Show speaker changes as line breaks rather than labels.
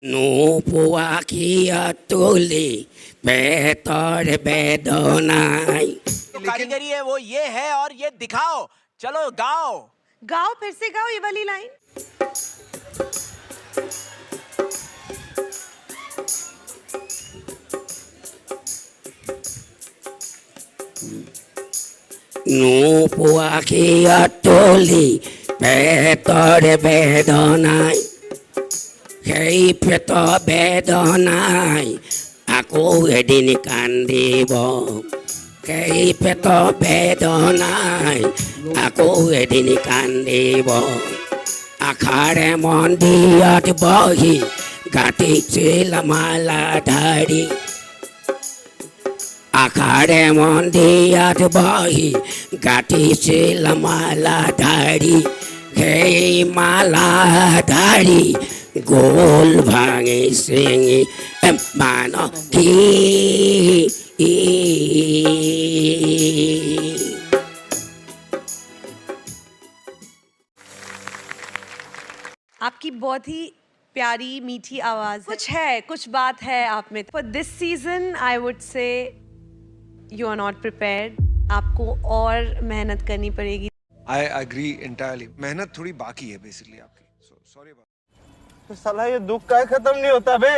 নুপুয়া খিয়া তুলি বেতর বেদনাই।
तो कारीगरी है वो ये है और ये दिखाओ। चलो गाओ।
गाओ, फिर से गाओ ये वाली लाइन।
নুপুয়া খিয়া তুলি বেতর বেদনাই। সেই পেট বেদনাই আকৌ এদিন কান্দিব। সেই পেট বেদনাই আকৌ এদিন কান্দিব। আশাৰে মন্দিৰত বহি গাঁঠিছিল মালা ধাৰি। আশাৰে মন্দিৰত বহি গাঁঠিছিল মালা ধাৰি। সেই মালা ধাৰি গোল ভাঙি চিঙি মানসী।
आपकी बहुत ही प्यारी मीठी आवाज, कुछ है, कुछ बात है आप में। For this season I would say you are not prepared. आपको और मेहनत करनी पड़ेगी।
I agree entirely. मेहनत थोड़ी बाकी है बेसिकली आपकी। सॉरी।
साला ये दुख का खत्म नहीं होता बे।